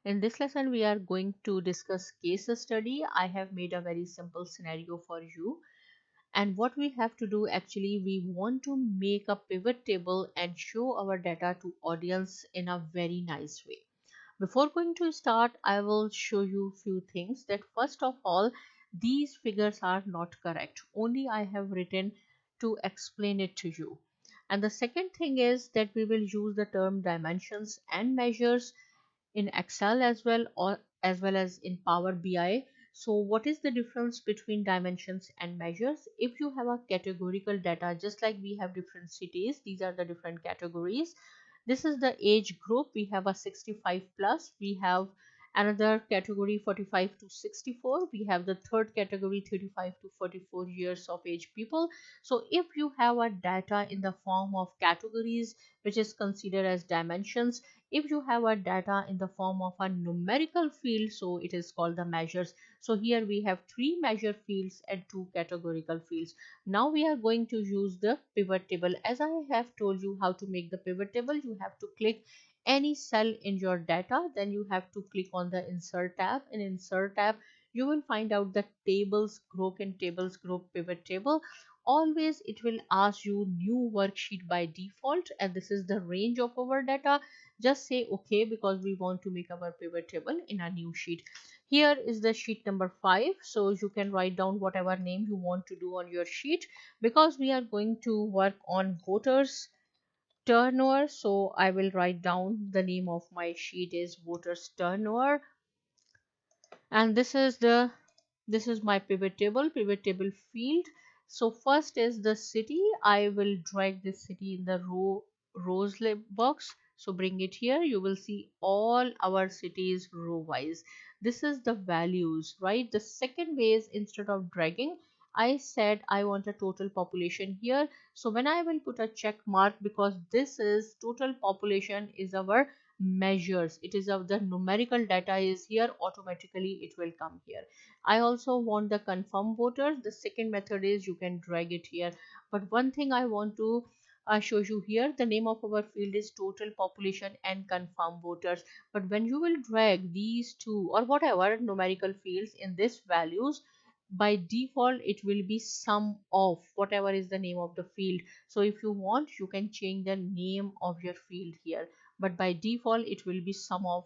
In this lesson, we are going to discuss case study. I have made a very simple scenario for you. And what we have to do actually, we want to make a pivot table and show our data to audience in a very nice way. Before going to start, I will show you few things that first of all, these figures are not correct. Only I have written to explain it to you. And the second thing is that we will use the term dimensions and measures in Excel as well or as well as in Power BI. So what is the difference between dimensions and measures? If you have a categorical data, just like we have different cities, these are the different categories. This is the age group. We have a 65 plus. We have another category 45 to 64. We have the third category 35 to 44 years of age people. So if you have a data in the form of categories, which is considered as dimensions, if you have a data in the form of a numerical field, so it is called the measures. So here we have three measure fields and two categorical fields. Now we are going to use the pivot table. As I have told you how to make the pivot table, you have to click any cell in your data, then you have to click on the insert tab. In insert tab you will find out the tables group. In tables group pivot table, always it will ask you new worksheet by default, and this is the range of our data. Just say okay because we want to make our pivot table in a new sheet. Here is the sheet number 5, so you can write down whatever name you want to do on your sheet. Because we are going to work on voters turnover, so I will write down the name of my sheet is voters turnover. And this is my pivot table field. So first is the city. I will drag this city in the rows box. So bring it here. You will see all our cities row wise. This is the values, right? The second way is, instead of dragging, I said I want a total population here. So when I will put a check mark, because this is total population is our measures, it is of the numerical data is here, automatically it will come here. I also want the confirm voters. The second method is you can drag it here. But one thing I want to show you here, the name of our field is total population and confirm voters. But when you will drag these two or whatever numerical fields in this values, by default it will be sum of whatever is the name of the field. So if you want, you can change the name of your field here, but by default it will be sum of,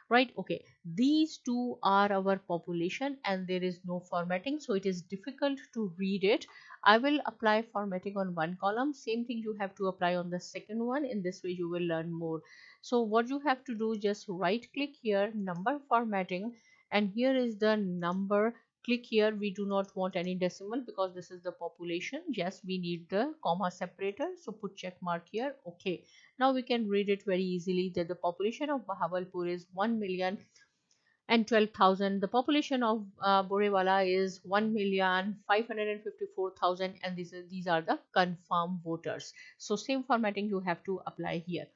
right? Okay, these two are our population and there is no formatting, so it is difficult to read it. I will apply formatting on one column, same thing you have to apply on the second one. In this way you will learn more. So what you have to do, just right click here, number formatting, and here is the number. Click here. We do not want any decimal because this is the population. Yes, we need the comma separator, so put check mark here. Okay, now we can read it very easily that the population of Bahawalpur is 1,012,000. The population of Borewala is 1,554,000, and these are the confirmed voters. So same formatting you have to apply here.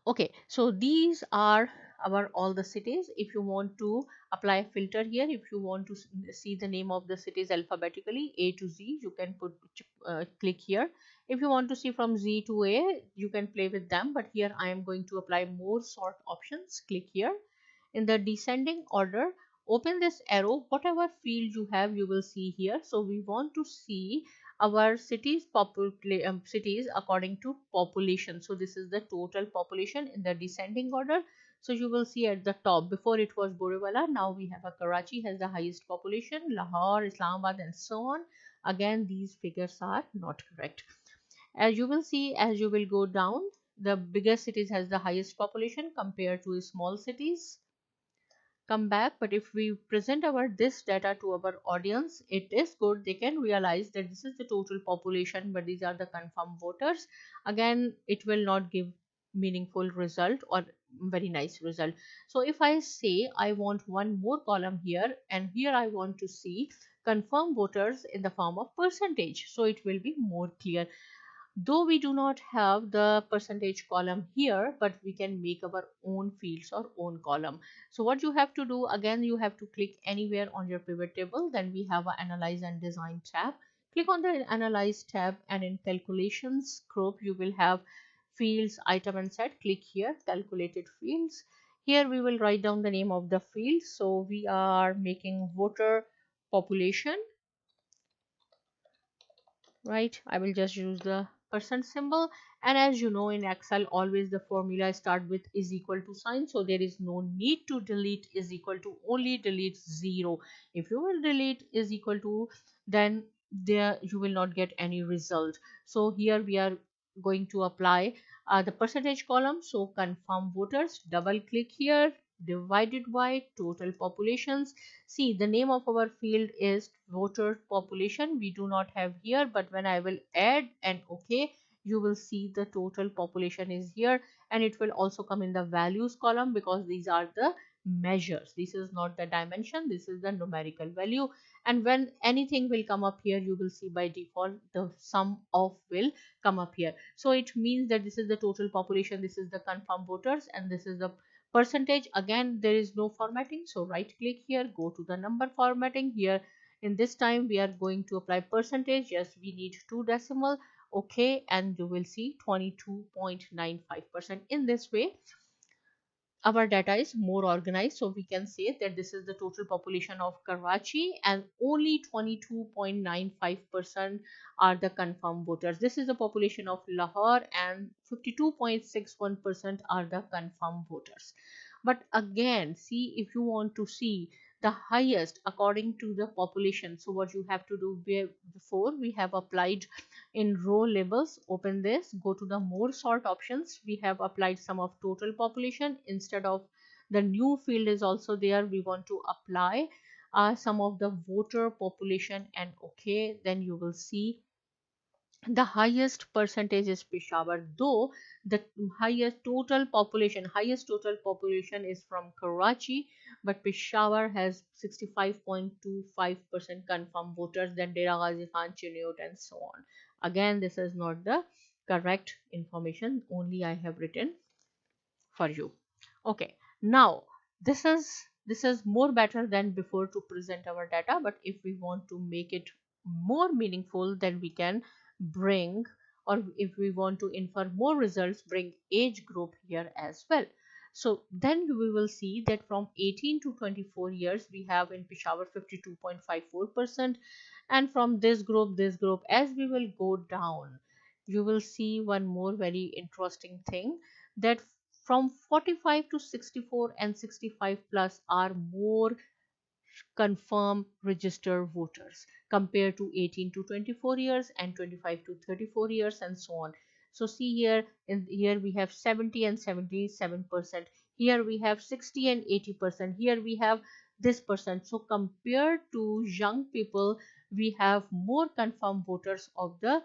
Okay, so these are our all the cities. If you want to apply a filter here, if you want to see the name of the cities alphabetically A to Z, you can put click here. If you want to see from Z to A, you can play with them, but here I am going to apply more sort options. Click here. In the descending order, open this arrow. Whatever field you have, you will see here. So we want to see our cities according to population. So this is the total population in the descending order. So you will see at the top, before it was Borewala, now we have a Karachi has the highest population, Lahore, Islamabad, and so on. Again, these figures are not correct. As you will see, as you will go down, the bigger cities has the highest population compared to small cities. Come back. But if we present our this data to our audience, it is good. They can realize that this is the total population, but these are the confirmed voters. Again, it will not give meaningful result or very nice result. So if I say I want one more column here, and here I want to see confirmed voters in the form of percentage, so it will be more clear. Though we do not have the percentage column here, but we can make our own fields or own column. So what you have to do, again, you have to click anywhere on your pivot table. Then we have a analyze and design tab. Click on the analyze tab, and in calculations group you will have fields, item and set, click here, calculated fields. Here we will write down the name of the field. So we are making voter population, right? I will just use the percent symbol. And as you know, in Excel always the formula start with is equal to sign, so there is no need to delete is equal to, only delete 0. If you will delete is equal to, then there you will not get any result. So here we are going to apply the percentage column. So confirm voters, double click here, divided by total populations. See, the name of our field is voter population. We do not have here, but when I will add and OK, you will see the total population is here, and it will also come in the values column because these are the measures. This is not the dimension, this is the numerical value. And when anything will come up here, you will see by default the sum of will come up here. So it means that this is the total population, this is the confirmed voters, and this is the percentage. Again, there is no formatting, so right click here, go to the number formatting. Here in this time we are going to apply percentage. Yes, we need 2 decimal. Okay, and you will see 22.95%. In this way our data is more organized, so we can say that this is the total population of Karachi and only 22.95% are the confirmed voters. This is the population of Lahore and 52.61% are the confirmed voters. But again, see, if you want to see the highest according to the population, so what you have to do, before we have applied in row labels, open this, go to the more sort options. We have applied some of total population instead of the new field is also there. We want to apply some of the voter population, and okay, then you will see the highest percentage is Peshawar, though the highest total population is from Karachi, but Peshawar has 65.25% confirmed voters, then Dera Ghazi Khan, Chiniot, and so on. Again, this is not the correct information, only I have written for you. Okay, now this is more better than before to present our data, but if we want to make it more meaningful, then we can bring, or if we want to infer more results, bring age group here as well. So then we will see that from 18 to 24 years we have in Peshawar 52.54%, and from this group as we will go down, you will see one more very interesting thing, that from 45 to 64 and 65 plus are more confirmed registered voters compared to 18 to 24 years and 25 to 34 years and so on. So see here, in here we have 70 and 77%, here we have 60 and 80%, here we have this percent. So compared to young people, we have more confirmed voters of the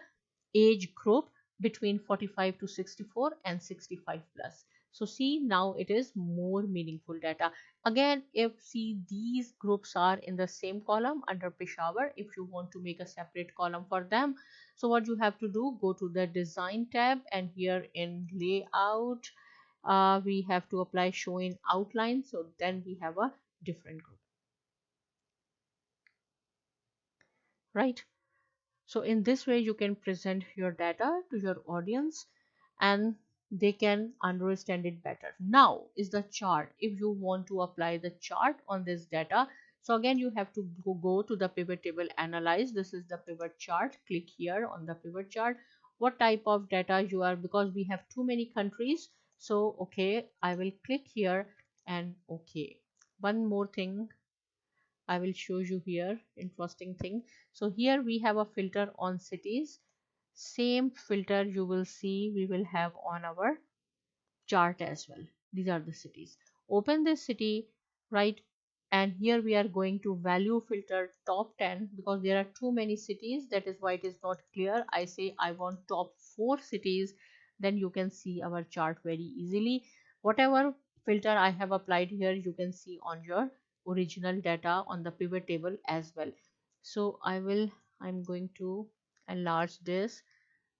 age group between 45 to 64 and 65 plus. So see, now it is more meaningful data. Again, if see these groups are in the same column under Peshawar, if you want to make a separate column for them, so what you have to do, go to the design tab, and here in layout we have to apply show in outline, so then we have a different group, right? So in this way you can present your data to your audience and they can understand it better. Now is the chart. If you want to apply the chart on this data, so again you have to go to the pivot table, analyze. This is the pivot chart. Click here on the pivot chart. What type of data you are, because we have too many countries. So okay, I will click here and okay. One more thing I will show you here, interesting thing. So here we have a filter on cities. Same filter you will see we will have on our chart as well. These are the cities. Open this city, right? And here we are going to value filter top 10 because there are too many cities. That is why it is not clear. I say I want top 4 cities. Then you can see our chart very easily. Whatever filter I have applied here, you can see on your original data on the pivot table as well. So I'm going to enlarge this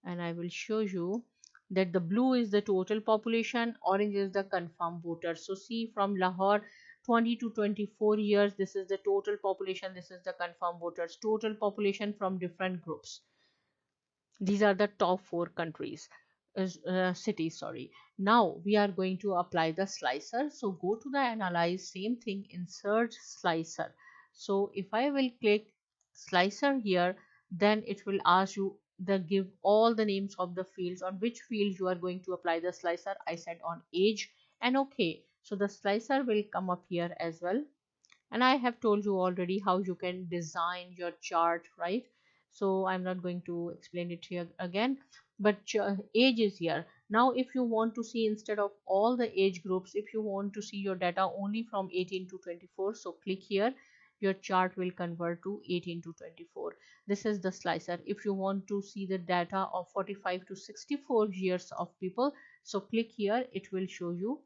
and I will show you that the blue is the total population, orange is the confirmed voters. So see, from Lahore 20 to 24 years, this is the total population, this is the confirmed voters, total population from different groups. These are the top 4 countries. city, sorry. Now we are going to apply the slicer. So go to the analyze, same thing, insert slicer. So if I will click slicer here, then it will ask you the give all the names of the fields on which field you are going to apply the slicer. I said on age, and okay, so the slicer will come up here as well. And I have told you already how you can design your chart, right? So I'm not going to explain it here again, but age is here. Now if you want to see, instead of all the age groups, if you want to see your data only from 18 to 24, so click here, your chart will convert to 18 to 24. This is the slicer. If you want to see the data of 45 to 64 years of people, so click here, it will show you.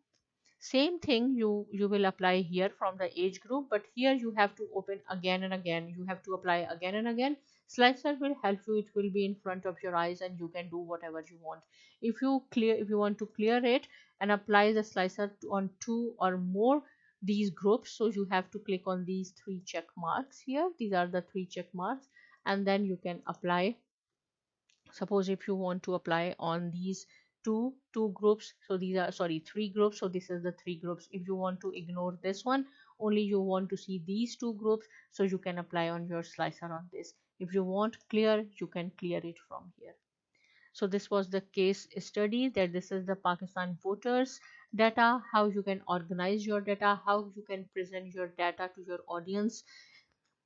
Same thing you will apply here from the age group, but here you have to open again and again, you have to apply again and again. Slicer will help you, it will be in front of your eyes and you can do whatever you want. If you want to clear it and apply the slicer on two or more these groups, so you have to click on these three check marks here. These are the three check marks, and then you can apply. Suppose if you want to apply on these two groups, so these are, sorry, three groups, so this is the three groups. If you want to ignore this one, only you want to see these two groups, so you can apply on your slicer on this. If you want clear, you can clear it from here. So this was the case study, that this is the Pakistan voters data, how you can organize your data, how you can present your data to your audience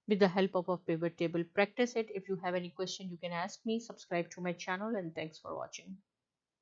with the help of a pivot table. Practice it. If you have any question, you can ask me. Subscribe to my channel, and thanks for watching.